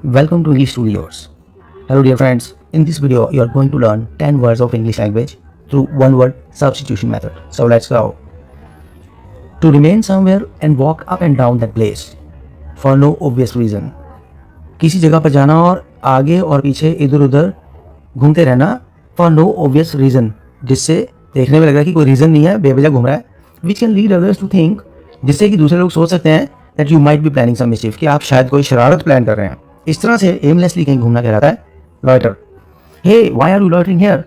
Welcome to English Studios. Hello dear friends, in this video you are going to learn 10 words of English language through one word substitution method. So let's go. To remain somewhere and walk up and down that place for no obvious reason. किसी जगह पर जाना और आगे और पीछे इधर उधर घूमते रहना फॉर नो ऑब्वियस रीजन, जिससे देखने में लग रहा है कि कोई रीजन नहीं है, बेवजह घूम रहा है. Which can lead others to think, जिससे कि दूसरे लोग सोच सकते हैं that you might be planning some mischief, कि आप शायद कोई शरारत प्लान कर रहे हैं. इस तरह से एमलेसली कहीं घूमना कहलाता है loiter. Hey why are you loitering here,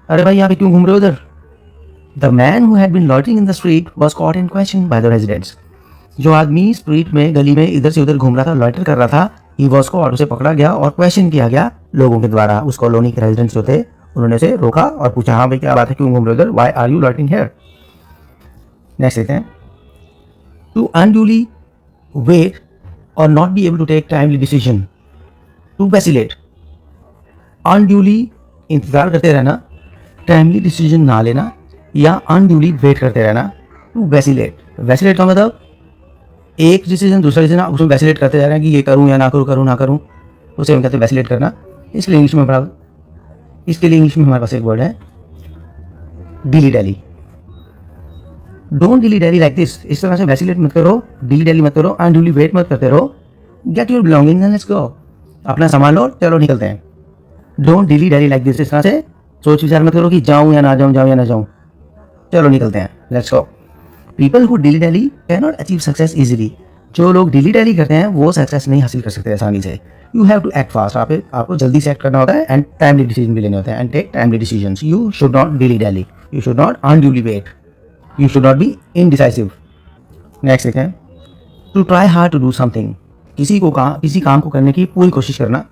अरे भाई यहाँ पे क्यों घूम रहे हो उधर. The man who had been loitering in the street was caught in question by the residents. जो आदमी स्ट्रीट में गली में इधर से उधर घूम रहा था, लॉइटर कर रहा था, ही वाज कॉट, उसे पकड़ा गया और क्वेश्चन किया गया लोगों के द्वारा. उस कॉलोनी के रेजिडेंट्स जो थे उन्होंने उसे रोका और पूछा, हाँ भाई क्या बात है, क्यों घूम रहे हो उधर, why are you loitering here. Next देखते हैं. टू अनड्यूली वेट और not be able to take timely decision. To vacillate, unduly इंतजार करते रहना, टाइमली डिसीजन ना लेना, या अनड्यूली वेट करते रहना. टू वैसिलेट, वैसिलेट का मतलब एक डिसीजन दूसरा डिसीजन, उसमें वैसिलेट करते जा रहे हैं कि ये करूँ या ना करूँ, करूँ ना करूँ, उसे हम कहते हैं वैसिलेट करना. इसलिए इंग्लिश में हमारे पास एक वर्ड है dilly dally. Don't dilly dally like this. इस तरह से वैसिलेट मत करो, डिली डैली मत करो, अनड्यूली वेट मत करते रहो. Get your belongings and let's go. अपना सामान लो, चलो निकलते हैं. Don't dilly dally like this. इस तरह से सोच विचार मत करो कि जाऊँ या ना जाऊँ, जाऊँ या ना जाऊँ, चलो निकलते हैं, let's go. People who dilly dally can not achieve success easily. जो लोग डिली डैली करते हैं वो सक्सेस नहीं हासिल कर सकते आसानी से. You have to act fast. आपको जल्दी से एक्ट करना होता है एंड टाइमली डिसीजन भी लेने होते हैं and take timely decisions. You should not dilly dally, you should not unduly wait, you should not be indecisive. Next देखें. To try hard to do something. किसी काम को करने की पूरी कोशिश करना,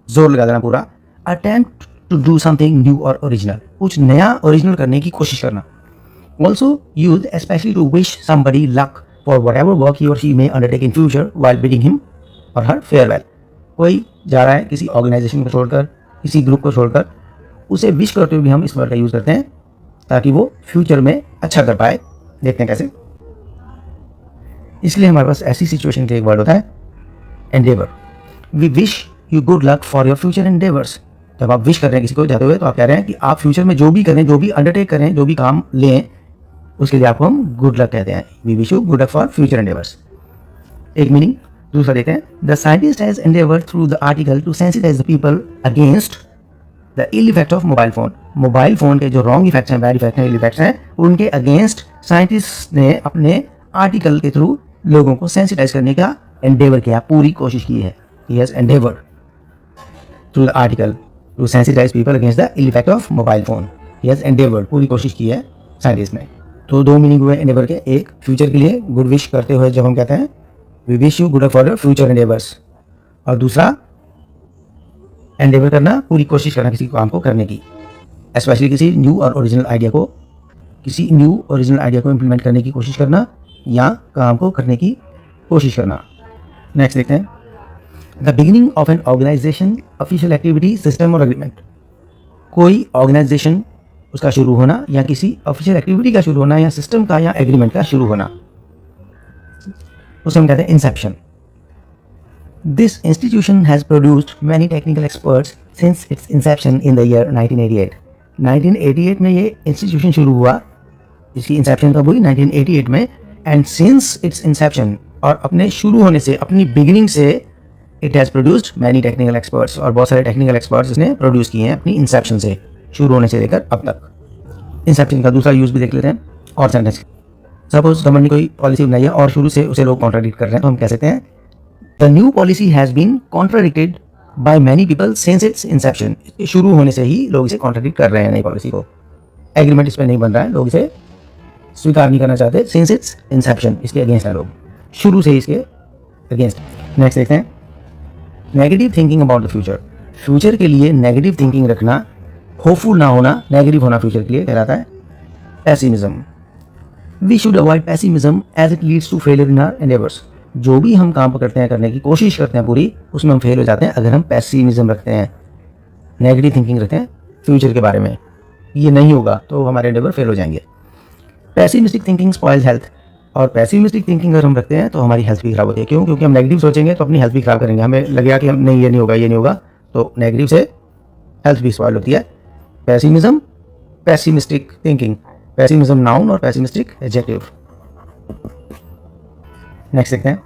जोर लगा देना पूरा. Attempt to do something new और ओरिजिनल, कुछ नया ओरिजिनल करने की कोशिश करना. Also used especially to wish somebody luck for whatever work he or she may undertake in future while bidding him or her farewell. कोई जा रहा है किसी ऑर्गेनाइजेशन को छोड़कर, किसी ग्रुप को छोड़कर, उसे विश करते हुए भी हम इस वर्ड का यूज़ करते हैं ताकि वो फ्यूचर में अच्छा कर पाए. देखते हैं कैसे. इसलिए हमारे पास ऐसी सिचुएशन के एक वर्ड होता है endeavour. We wish you good luck for your future endeavours. जब आप विश कर रहे हैं किसी को जाते हुए तो आप कह रहे हैं कि आप फ्यूचर में जो भी करें, जो भी अंडरटेक करें, जो भी काम लें, उसके लिए आपको हम गुड लक कहते हैं. We wish you good luck for future endeavours. एक मीनिंग. दूसरा देखते हैं. The scientist has endeavoured through the article to sensitise the people against the ill effect of mobile phone. Mobile phone के जो wrong effects हैं, bad effect हैं, ill effects हैं, उनके अगेंस्ट साइंटिस्ट ने अपने आर्टिकल के थ्रू लोगों को सेंसिटाइज करने का एंडेवर किया, पूरी कोशिश की है. He has endeavoured through the article to sensitise people against the ill effect of mobile phone. He has endeavoured, पूरी कोशिश की है साइंटिस्ट ने. तो दो मीनिंग हुए एंडेवर के. एक फ्यूचर के लिए गुड विश करते हुए जब हम कहते हैं we wish you good luck for your future endeavours, और दूसरा एंडेवर करना, पूरी कोशिश करना किसी काम को करने की, स्पेशली किसी न्यू ओरिजिनल आइडिया को इम्प्लीमेंट करने की कोशिश करना या काम को करने की कोशिश करना. नेक्स्ट देखते हैं. The beginning of an organisation, official activity, system और एग्रीमेंट. कोई ऑर्गेनाइजेशन, उसका शुरू होना, या किसी ऑफिशियल एक्टिविटी का शुरू होना, या सिस्टम का या एग्रीमेंट का शुरू होना, उसे हम कहते हैं Inception. This institution has produced many technical experts since its Inception in the year 1988. 1988 में ये इंस्टीट्यूशन शुरू हुआ, इसकी इंसेप्शन कब हुई, 1988 में. एंड सिंस इट्स इंसेप्शन, और अपने शुरू होने से, अपनी बिगिनिंग से, it has produced many technical experts, और बहुत सारे टेक्निकल एक्सपर्ट्स इसने प्रोड्यूस किए हैं अपनी इंसेप्शन से, शुरू होने से लेकर अब तक. इंसेप्शन का दूसरा यूज़ भी देख लेते हैं. और सेंटेंस. सपोज गवर्नमेंट ने कोई पॉलिसी बनाई है और शुरू से उसे लोग कॉन्ट्राडिक्ट कर रहे हैं, तो हम कह सकते हैं the new policy has been contradicted by many people since its inception. शुरू होने से ही लोग इसे कॉन्ट्राडिक्ट कर रहे हैं नई पॉलिसी को. एग्रीमेंट इस पर नहीं बन रहा है, लोग इसे स्वीकार नहीं करना चाहते. सिंस इट्स इंसेप्शन, इसके अगेंस्ट है लोग, शुरू से ही इसके अगेंस्ट. नेक्स्ट देखते हैं. Negative thinking about the future. Future के लिए नेगेटिव थिंकिंग रखना, होपफुल ना होना, नेगेटिव होना फ्यूचर के लिए कहलाता है pessimism. We should avoid pessimism as it leads to failure in our endeavours. जो भी हम काम करते हैं, करने की कोशिश करते हैं पूरी, उसमें हम फेल हो जाते हैं अगर हम पेसिमिज्म रखते हैं, नेगेटिव थिंकिंग रखते हैं फ्यूचर के बारे में. ये नहीं होगा तो हमारे एंडेवर फेल हो जाएंगे. Pessimistic thinking spoils health. और पैसिमिस्टिक थिंकिंग अगर हम रखते हैं तो हमारी हेल्थ भी खराब होती है। क्यों? क्योंकि हम नेगेटिव सोचेंगे तो अपनी हेल्थ भी खराब करेंगे। हमें लगेगा कि हम नहीं, ये नहीं होगा, ये नहीं होगा, तो नेगेटिव से हेल्थ भी स्पॉइल होती है। Pessimism, pessimistic thinking, pessimism noun और पैसिमिस्टिक एडजेक्टिव। नेक्स्ट देखते हैं,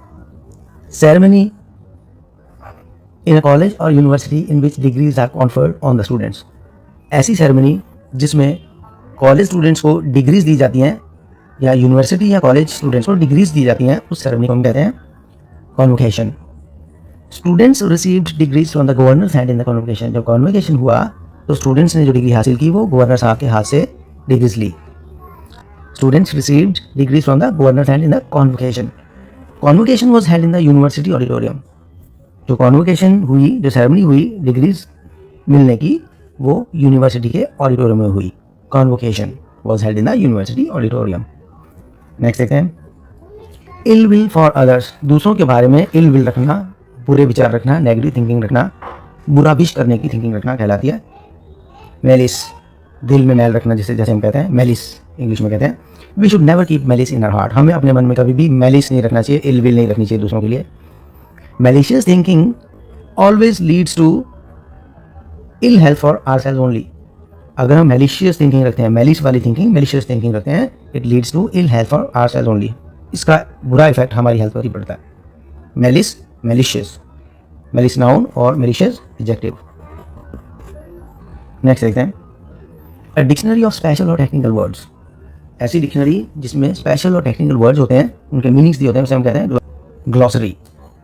सेरेमनी इन अ कॉलेज और university in which degrees are conferred on the students. ऐसी सेरेमनी जिसमें कॉलेज स्टूडेंट्स को डिग्रीज दी जाती हैं या यूनिवर्सिटी या कॉलेज स्टूडेंट्स को डिग्रीज दी जाती हैं, उस सेरेमनी को हम कहते हैं convocation. Students received degrees from the governor's hand in the convocation. जब कॉन्वोकेशन हुआ तो स्टूडेंट्स ने जो डिग्री हासिल की वो गवर्नर साहब के हाथ से डिग्रीज ली। Students received degrees from the governor's hand in the convocation. Convocation was held in the university auditorium. जो कॉन्वोकेशन हुई, जो सेरेमनी हुई डिग्रीज मिलने की, वो यूनिवर्सिटी के ऑडिटोरियम में हुई। Convocation was held in the university auditorium. Next देखते हैं, इल विल फॉर अदर्स। दूसरों के बारे में इल विल रखना, बुरे विचार रखना, नेगेटिव थिंकिंग रखना, बुरा विश करने की थिंकिंग रखना कहलाती है मेलिस। दिल में मैल रखना, जैसे हम कहते हैं मेलिस इंग्लिश में कहते हैं। We should never keep malice in our heart. हमें अपने मन में कभी भी मेलिस नहीं रखना चाहिए, इल विल नहीं रखनी चाहिए दूसरों के लिए। Malicious thinking always leads to ill health for ourselves only. अगर हम मेलिशियस थिंकिंग रखते हैं, मेलिस वाली थिंकिंग, मेलिशियस थिंकिंग रखते हैं, it leads to ill health for ourselves only. इसका बुरा इफेक्ट हमारी हेल्थ पर ही पड़ता है। मेलिस, मेलिशियस, मेलिस नाउन और मेलिशियस एडजेक्टिव। नेक्स्ट देखते हैं, अ डिक्शनरी ऑफ स्पेशल और टेक्निकल वर्ड्स। ऐसी डिक्शनरी जिसमें स्पेशल और टेक्निकल वर्ड्स होते हैं, उनके मीनिंग्स दिए होते हैं, उसे हम कहते हैं glossary.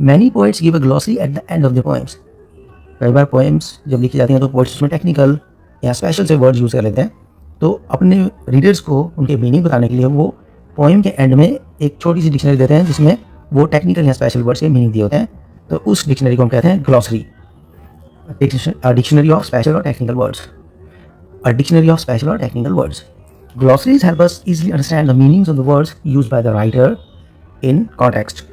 Many poets give a glossary at the end of the poems. कई बार पोएम्स जब लिखी जाती हैं तो पोएट्स उसमें टेक्निकल या स्पेशल से वर्ड्स यूज़ कर लेते हैं। तो अपने रीडर्स को उनके मीनिंग बताने के लिए वो पोएम के एंड में एक छोटी सी डिक्शनरी देते हैं जिसमें वो टेक्निकल या स्पेशल वर्ड्स के मीनिंग दिए होते हैं। तो उस डिक्शनरी को हम कहते हैं ग्लॉसरी। डिक्शनरी ऑफ स्पेशल और technical words. A dictionary of special or technical words. Glossaries help us easily understand the meanings of the words used by the writer in context.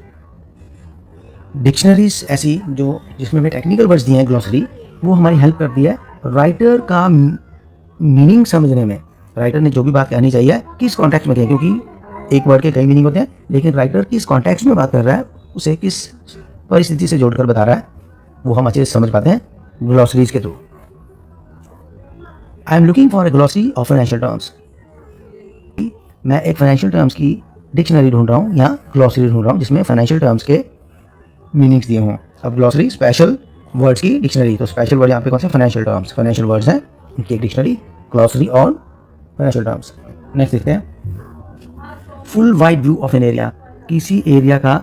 Dictionaries ऐसी जो जिसमें हमें technical words दिए हैं, glossary, वो हमारी help करती है राइटर का मीनिंग समझने में। राइटर ने जो भी बात कहनी चाहिए किस कॉन्टेक्स्ट में कही, क्योंकि एक वर्ड के कई मीनिंग होते हैं, लेकिन राइटर किस कॉन्टेक्स्ट में बात कर रहा है, उसे किस परिस्थिति से जोड़कर बता रहा है, वो हम अच्छे से समझ पाते हैं ग्लॉसरीज के through. I am looking for a glossary of financial terms. मैं एक फाइनेंशियल टर्म्स की डिक्शनरी ढूंढ रहा हूँ या ग्लॉसरी ढूंढ रहा हूँ जिसमें फाइनेंशियल टर्म्स के मीनिंग्स दिए हों। अब ग्लॉसरी स्पेशल वर्ड्स की डिक्शनरी, तो स्पेशल वर्ड यहाँ पे कौन से? फाइनेंशियल टर्म्स, फाइनेंशियल वर्ड्स हैं, उनकी एक dictionary, glossary on financial terms. Next देखते हैं, full wide view of an area. किसी एरिया का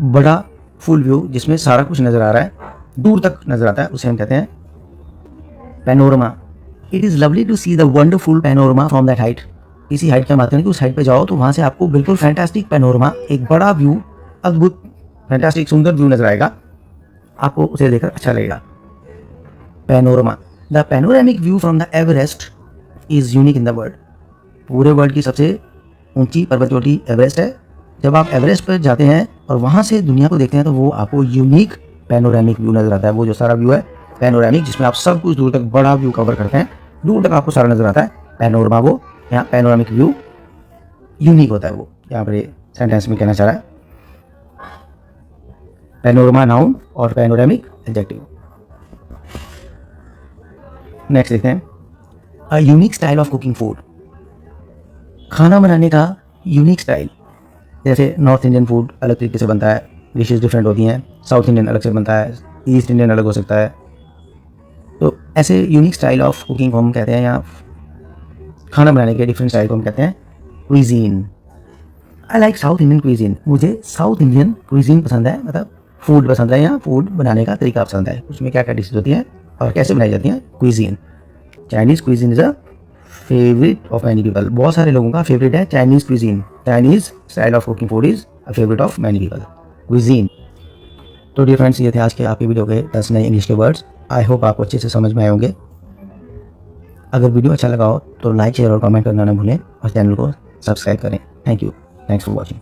बड़ा फुल व्यू जिसमें सारा कुछ नज़र आ रहा है, दूर तक नज़र आता है, उसे हम कहते हैं panorama. It is lovely to see the wonderful panorama from that height. किसी हाइट की बात करें कि उस हाइट पे जाओ तो वहाँ से आपको बिल्कुल फैंटास्टिक पैनोरमा, एक बड़ा व्यू, अद्भुत फैंटास्टिक सुंदर व्यू नजर आएगा, आपको उसे देखकर अच्छा लगेगा। Panorama, the panoramic view from the Everest is unique in the world. पूरे वर्ल्ड की सबसे ऊंची पर्वत चोटी एवरेस्ट है। जब आप एवरेस्ट पर जाते हैं और वहाँ से दुनिया को देखते हैं तो वो आपको यूनिक पैनोरामिक व्यू नजर आता है। वो जो सारा व्यू है पैनोरामिक, जिसमें आप सब कुछ दूर तक बड़ा व्यू कवर करते हैं, दूर तक आपको सारा नजर आता है, पैनोरमा। वो यहाँ पैनोरामिक व्यू यूनिक होता है। वो यहाँ पर सेंटेंस में कहना चाह रहा है पैनोरमा नाउन और पैनोरामिक एडजेक्टिव। नेक्स्ट देखते हैं, a unique style of cooking food. खाना बनाने का यूनिक स्टाइल, जैसे नॉर्थ इंडियन फूड अलग तरीके से बनता है, डिशेज डिफरेंट होती हैं, साउथ इंडियन अलग से बनता है, ईस्ट इंडियन अलग हो सकता है। तो ऐसे यूनिक स्टाइल ऑफ कुकिंग को हम कहते हैं, या खाना बनाने के डिफरेंट स्टाइल को हम कहते हैं cuisine. I like south Indian cuisine. मुझे साउथ इंडियन क्विजीन पसंद है, मतलब फूड पसंद है या फूड बनाने का तरीका पसंद है। उसमें क्या क्या डिशेज होती हैं और कैसे बनाई जाती हैं, cuisine. Chinese cuisine is a favourite of many people. बहुत सारे लोगों का फेवरेट है Chinese cuisine. Chinese style of cooking food is a favourite of many people, cuisine. तो डियर फ्रेंड्स, ये थे आज के आपके वीडियो के 10 नए इंग्लिश के वर्ड्स। आई होप आपको अच्छे से समझ में आए होंगे। अगर वीडियो अच्छा लगा हो तो लाइक, शेयर और कमेंट करना ना भूलें और चैनल को सब्सक्राइब करें। Thank you, thanks for watching.